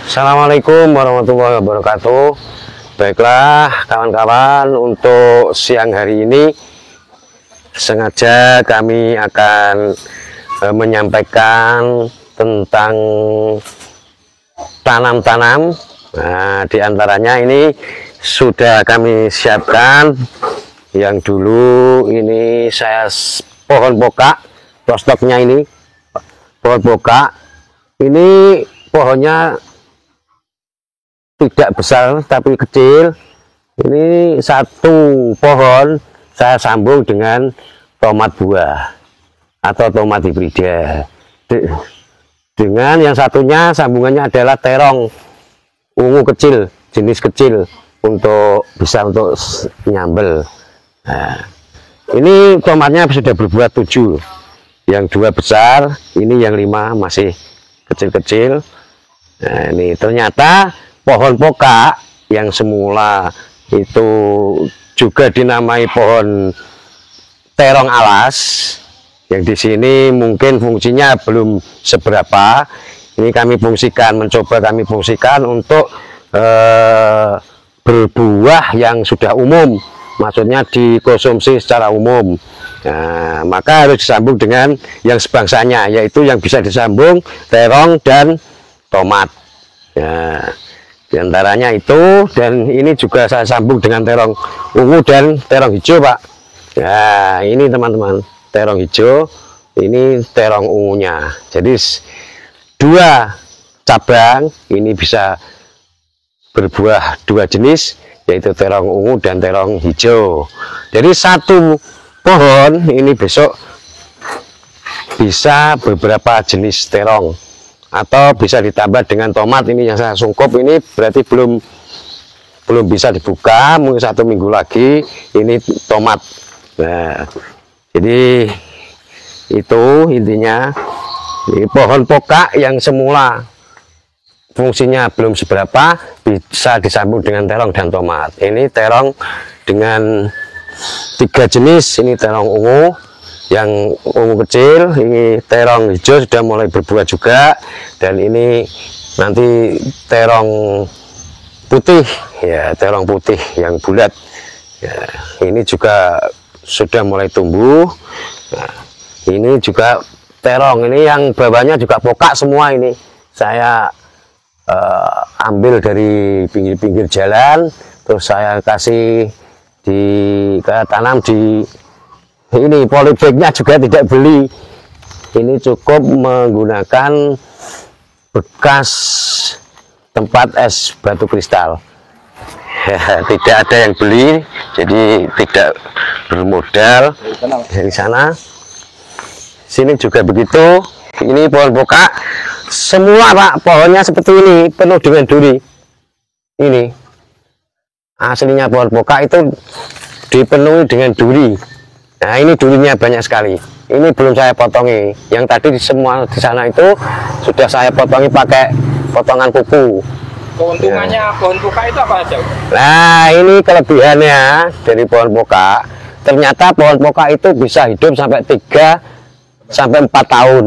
Assalamualaikum warahmatullahi wabarakatuh. Baiklah kawan-kawan, untuk siang hari ini sengaja kami akan menyampaikan tentang tanam-tanam. Nah, diantaranya ini sudah kami siapkan. Yang dulu ini saya pohon pokak, prostoknya ini pohon pokak. Ini pohonnya tidak besar tapi kecil. Ini satu pohon saya sambung dengan tomat buah atau tomat hibrida. Dengan yang satunya sambungannya adalah terong ungu kecil, jenis kecil, untuk bisa untuk nyambel. Nah, ini tomatnya sudah berbuah 7, yang 2 besar, ini yang 5 masih kecil-kecil. Nah, ini ternyata pohon pokak yang semula itu juga dinamai pohon terong alas, yang di sini mungkin fungsinya belum seberapa. Ini kami fungsikan, mencoba kami fungsikan untuk berbuah yang sudah umum, maksudnya dikonsumsi secara umum. Nah, maka harus disambung dengan yang sebangsanya, yaitu yang bisa disambung terong dan tomat. Nah, diantaranya itu, dan ini juga saya sambung dengan terong ungu dan terong hijau, Pak. Nah, ini teman-teman, terong hijau, ini terong ungunya. Jadi 2 cabang ini bisa berbuah 2 jenis, yaitu terong ungu dan terong hijau. Jadi satu pohon ini besok bisa beberapa jenis terong, atau bisa ditambah dengan tomat. Ini yang saya sungkup ini berarti belum bisa dibuka, mungkin 1 minggu lagi ini tomat. Nah, jadi itu intinya. Ini pohon pokak yang semula fungsinya belum seberapa bisa disambung dengan terong dan tomat. Ini terong dengan 3 jenis. Ini terong ungu, yang ungu kecil, ini terong hijau sudah mulai berbuah juga, dan ini nanti terong putih, ya, terong putih yang bulat, ya, ini juga sudah mulai tumbuh. Nah, ini juga terong, ini yang bawahnya juga pokak semua. Ini saya ambil dari pinggir-pinggir jalan, terus saya kasih tanam di ini. Polybagnya juga tidak beli, ini cukup menggunakan bekas tempat es batu kristal. Tidak ada yang beli, jadi tidak bermodal. Dari sana sini juga begitu. Ini pohon pokak semua, Pak, pohonnya seperti ini, penuh dengan duri. Ini aslinya pohon pokak itu dipenuhi dengan duri. Nah, ini durinya banyak sekali. Ini belum saya potongi. Yang tadi semua di sana itu sudah saya potongi pakai potongan kuku. Keuntungannya ya. Pohon pokak itu apa aja? Nah, ini kelebihannya dari pohon pokak. Ternyata pohon pokak itu bisa hidup sampai 3 sampai 4 tahun.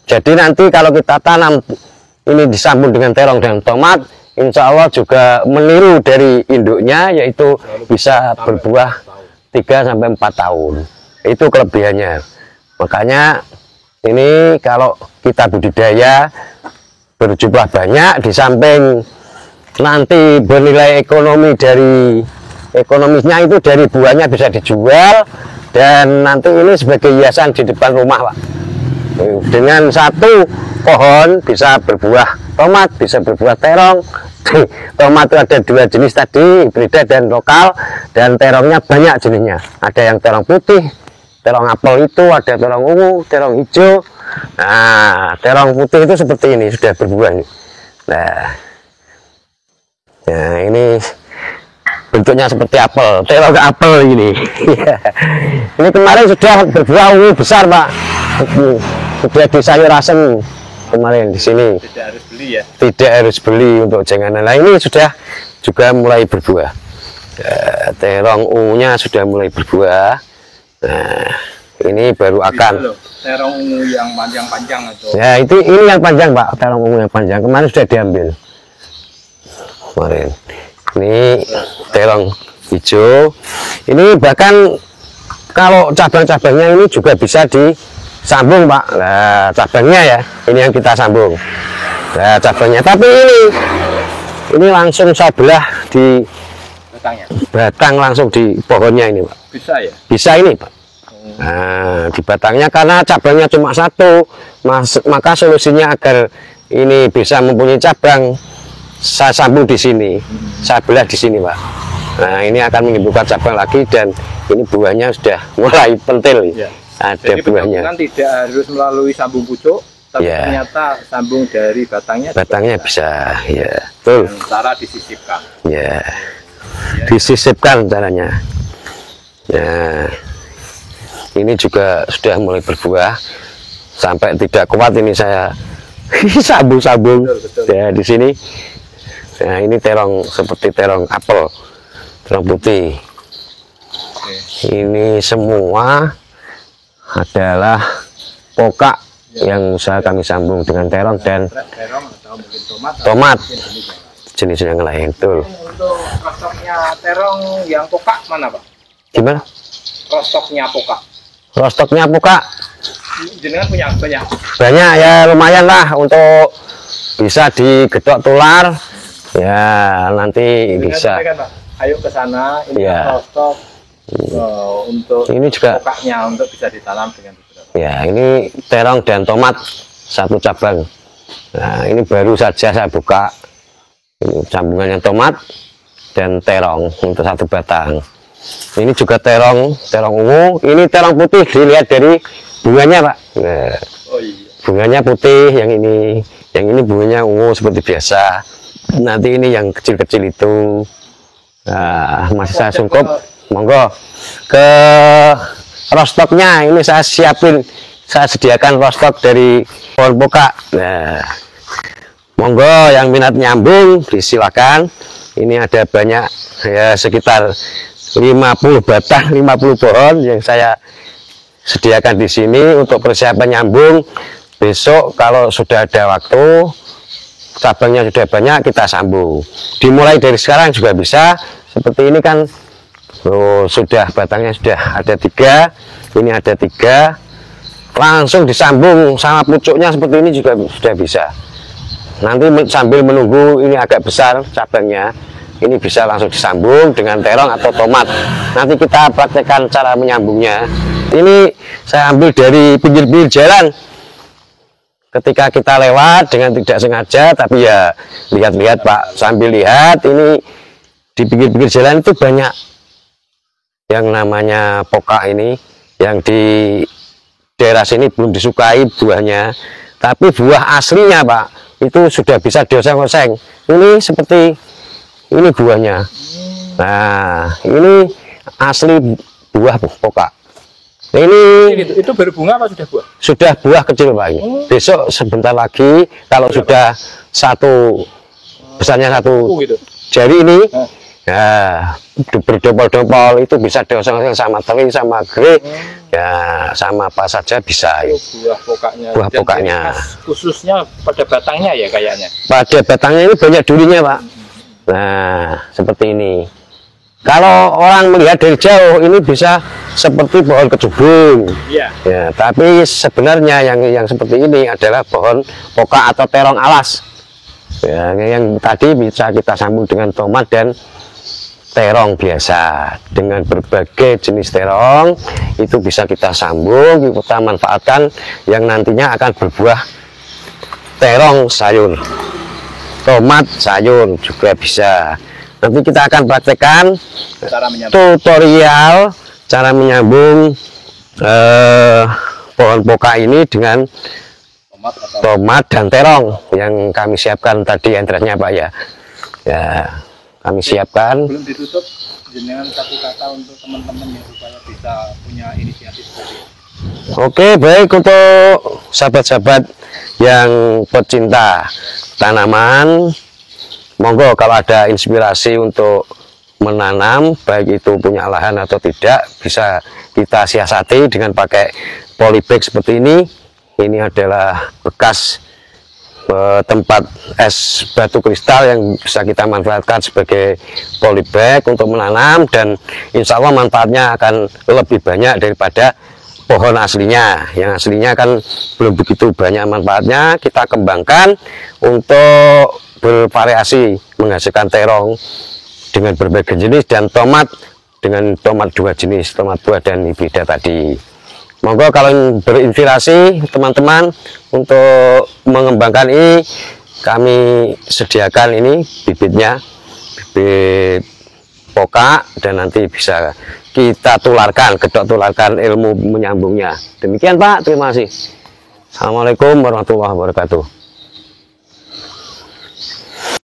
Jadi nanti kalau kita tanam ini disambung dengan terong dan tomat, insya Allah juga meniru dari induknya, yaitu bisa berbuah 3 sampai 4 tahun. Itu kelebihannya. Makanya ini kalau kita budidaya berjumlah banyak, di samping nanti bernilai ekonomi, dari ekonomisnya itu dari buahnya bisa dijual, dan nanti ini sebagai hiasan di depan rumah, Pak. Dengan satu pohon bisa berbuah tomat, bisa berbuah terong. Tomat itu ada 2 jenis tadi, hibrida dan lokal, dan terongnya banyak jenisnya. Ada yang terong putih, terong apel itu, ada terong ungu, terong hijau. Nah, terong putih itu seperti ini, sudah berbuah ini. Nah, ini bentuknya seperti apel, terong apel ini. Ini kemarin sudah berbuah ungu besar, Pak. Sudah di sayur asem kemarin di sini. Tidak harus beli ya? Tidak harus beli untuk janganan. Nah, ini sudah juga mulai berbuah. Terong ungunya sudah mulai berbuah. Nah, ini baru akan. Terong ungu yang panjang-panjang itu. Ya, ini yang panjang, Pak. Terong ungu yang panjang kemarin sudah diambil. kemarin. Ini terong hijau. Ini bahkan kalau cabang-cabangnya ini juga bisa disambung, Pak. Nah, cabangnya ya, ini yang kita sambung. Nah, cabangnya. Tapi ini langsung saya belah di batang langsung di pohonnya ini, Pak. Bisa ya? Bisa ini, Pak. Nah, di batangnya karena cabangnya cuma satu, maka solusinya agar ini bisa mempunyai cabang, saya sambung di sini, saya belah di sini, Pak. Nah, ini akan menimbulkan cabang lagi dan ini buahnya sudah mulai pentil. Ya. Ada jadi buahnya. Jadi tidak harus melalui sambung pucuk, tapi Ya. ternyata sambung dari batangnya. Batangnya bisa, ya, betul. Dan cara disisipkan. Ya, disisipkan caranya. Ya, ini juga sudah mulai berbuah. Sampai tidak kuat ini saya sambung-sambung. Betul. Ya, di sini. Nah, ini terong seperti terong apel, terong putih. Oke. Ini semua adalah pokak yang usaha kami sambung dengan terong dan Terong atau mungkin tomat. tomat. Atau mungkin jenis yang lain. Jenis yang lain, betul. Untuk rostoknya terong yang pokak mana, Pak? Gimana? Rostoknya pokak. Rostoknya pokak Jenengan punya banyak. banyak ya, lumayan lah untuk bisa digedok tular ya, nanti Jenengan bisa. sampaikan, Pak. Ayo ke sana, ini Iya. rostok untuk Ini juga pokaknya untuk bisa ditanam dengan beberapa. ya, ini terong dan tomat satu cabang. Nah, ini baru saja saya buka. Ini sambungannya tomat dan terong untuk satu batang. Ini juga terong ungu. Ini terong putih, dilihat dari bunganya, Pak. Nah, Oh iya. bunganya putih, yang ini bunganya ungu seperti biasa. Nanti ini yang kecil-kecil itu masih saya sungkup. Monggo ke rostoknya ini saya siapin, saya sediakan rostok dari pohon pokak. Nah, monggo yang minat nyambung disilakan. Ini ada banyak ya, sekitar 50 batang, 50 pohon yang saya sediakan di sini untuk persiapan nyambung. Besok kalau sudah ada waktu, cabangnya sudah banyak, kita sambung. Dimulai dari sekarang juga bisa. Seperti ini kan, sudah batangnya sudah ada 3, ini ada 3, langsung disambung sama pucuknya seperti ini juga sudah bisa. Nanti sambil menunggu ini agak besar cabangnya, ini bisa langsung disambung dengan terong atau tomat. Nanti kita praktekkan cara menyambungnya. Ini saya ambil dari pinggir-pinggir jalan. Ketika kita lewat dengan tidak sengaja, tapi ya lihat-lihat, Pak, sambil lihat ini di pinggir-pinggir jalan itu banyak yang namanya pokak ini, yang di daerah sini belum disukai buahnya, tapi buah aslinya, Pak, itu sudah bisa dioseng-oseng. Ini seperti ini buahnya. Nah, ini asli buah pokak. Ini Itu berbunga apa sudah buah? sudah buah kecil, Pak. Ini. Besok sebentar lagi kalau sudah satu besarnya satu Gitu. jari ini, Nah. ya berdompol-dompol itu bisa dioseng-oseng sama teri, sama grek, ya sama apa saja bisa. Buah pokaknya. Buah Dan pokaknya. ciri khas khususnya pada batangnya ya kayaknya. Pada batangnya ini banyak durinya, Pak. Nah, seperti ini. Kalau orang melihat dari jauh ini bisa seperti pohon kecubung. Iya. Ya, tapi sebenarnya yang seperti ini adalah pohon pokak atau terong alas. Ya, yang tadi bisa kita sambung dengan tomat dan terong biasa. Dengan berbagai jenis terong itu bisa kita sambung, kita manfaatkan yang nantinya akan berbuah terong sayur. Tomat sayur juga bisa. Nanti kita akan praktekkan Cara menyambung. tutorial cara menyambung pohon pokak ini dengan Tomat atau tomat dan terong yang kami siapkan tadi entrance-nya, Pak, ya. Ya, kami siapkan. belum ditutup, jenengan satu kata untuk teman-teman yang supaya bisa punya inisiatif seperti ini. Oke, baik untuk sahabat-sahabat yang pecinta tanaman, monggo kalau ada inspirasi untuk menanam, baik itu punya lahan atau tidak, bisa kita siasati dengan pakai polybag seperti ini. Ini adalah bekas tempat es batu kristal yang bisa kita manfaatkan sebagai polybag untuk menanam, dan insya Allah manfaatnya akan lebih banyak daripada pohon aslinya. Yang aslinya kan belum begitu banyak manfaatnya, kita kembangkan untuk bervariasi menghasilkan terong dengan berbagai jenis, dan tomat dengan tomat 2 jenis, tomat buah dan hibrida tadi. Monggo kalau berinspirasi teman-teman untuk mengembangkan ini, kami sediakan ini bibitnya, bibit pokak, dan nanti bisa kita tularkan, kedok tularkan ilmu menyambungnya. Demikian Pak, terima kasih. Assalamualaikum warahmatullahi wabarakatuh.